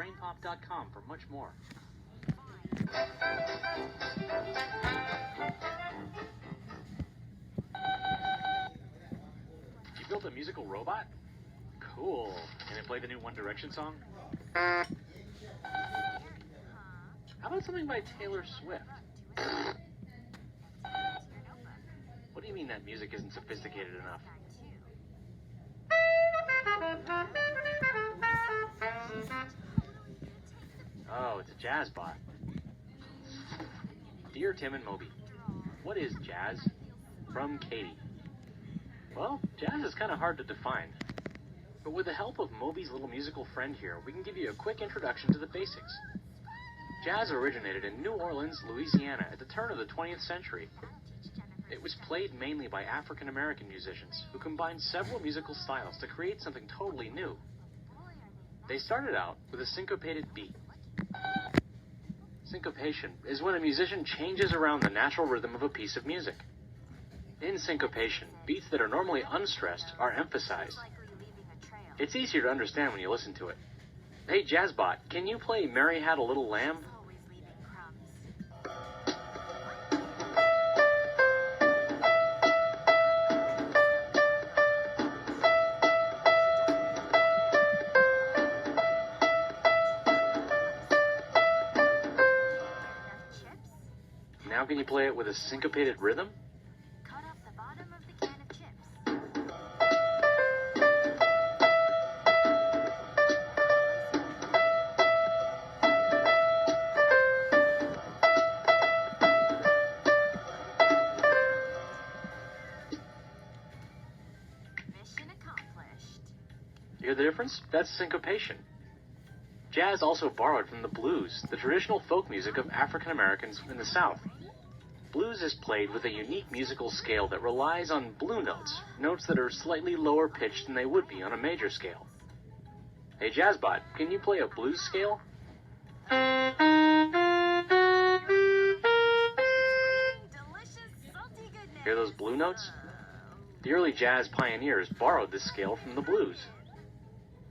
brainpop.com for much more. You built a musical robot? Cool. Can it play the new One Direction song? How about something by Taylor Swift? What do you mean that music isn't sophisticated enough? Oh, it's a jazz bot. Dear Tim and Moby, what is jazz? From Katie. Well, jazz is kind of hard to define. But with the help of Moby's little musical friend here, we can give you a quick introduction to the basics. Jazz originated in New Orleans, Louisiana at the turn of the 20th century. It was played mainly by African American musicians who combined several musical styles to create something totally new. They started out with a syncopated beat. Syncopation is when a musician changes around the natural rhythm of a piece of music. In syncopation, beats that are normally unstressed are emphasized. It's easier to understand when you listen to it. Hey Jazzbot, can you play Mary Had a Little Lamb? Now can you play it with a syncopated rhythm? Cut off the bottom of the can of chips. Mission accomplished. You hear the difference? That's syncopation. Jazz also borrowed from the blues, the traditional folk music of African Americans in the South. Blues is played with a unique musical scale that relies on blue notes, notes that are slightly lower pitched than they would be on a major scale. Hey Jazzbot, can you play a blues scale? Delicious, salty goodness. Hear those blue notes? The early jazz pioneers borrowed this scale from the blues.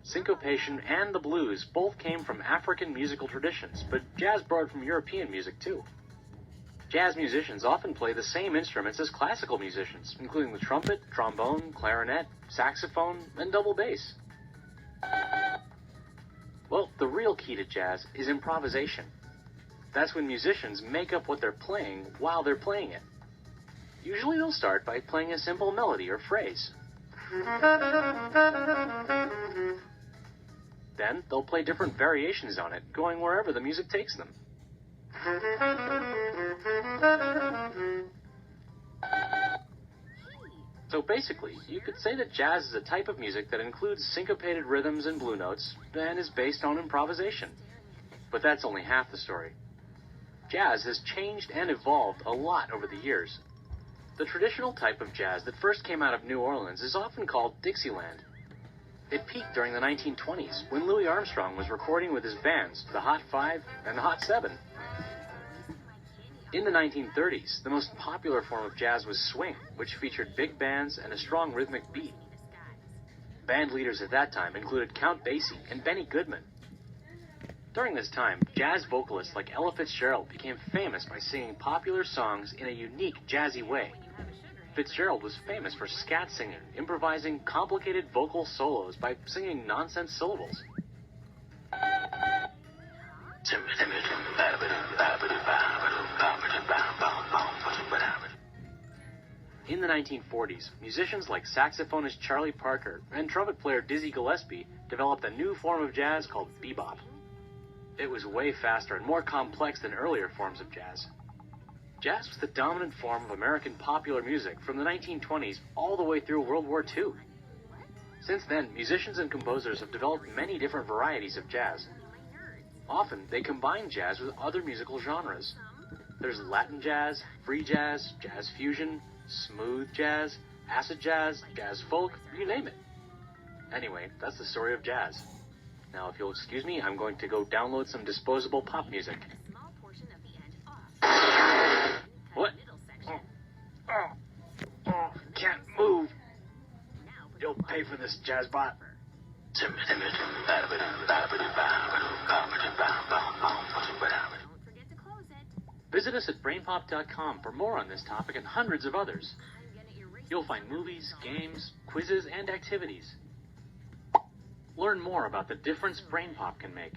Syncopation and the blues both came from African musical traditions, but jazz borrowed from European music too. Jazz musicians often play the same instruments as classical musicians, including the trumpet, trombone, clarinet, saxophone, and double bass. Well, the real key to jazz is improvisation. That's when musicians make up what they're playing while they're playing it. Usually they'll start by playing a simple melody or phrase. Then they'll play different variations on it, going wherever the music takes them. So basically, you could say that jazz is a type of music that includes syncopated rhythms and blue notes and is based on improvisation. But that's only half the story. Jazz has changed and evolved a lot over the years. The traditional type of jazz that first came out of New Orleans is often called Dixieland. It peaked during the 1920s when Louis Armstrong was recording with his bands, the Hot Five and the Hot Seven. In the 1930s, the most popular form of jazz was swing, which featured big bands and a strong rhythmic beat. Band leaders at that time included Count Basie and Benny Goodman. During this time, jazz vocalists like Ella Fitzgerald became famous by singing popular songs in a unique jazzy way. Fitzgerald was famous for scat singing, improvising complicated vocal solos by singing nonsense syllables. In the 1940s, musicians like saxophonist Charlie Parker and trumpet player Dizzy Gillespie developed a new form of jazz called bebop. It was way faster and more complex than earlier forms of jazz. Jazz was the dominant form of American popular music from the 1920s all the way through World War II. Since then, musicians and composers have developed many different varieties of jazz. Often, they combine jazz with other musical genres. There's Latin jazz, free jazz, jazz fusion, smooth jazz, acid jazz, jazz folk, you name it. Anyway, that's the story of jazz. Now, if you'll excuse me, I'm going to go download some disposable pop music. What? Oh, can't move. You'll pay for this, Jazzbot. Visit us at brainpop.com for more on this topic and hundreds of others. You'll find movies, games, quizzes, and activities. Learn more about the difference BrainPop can make.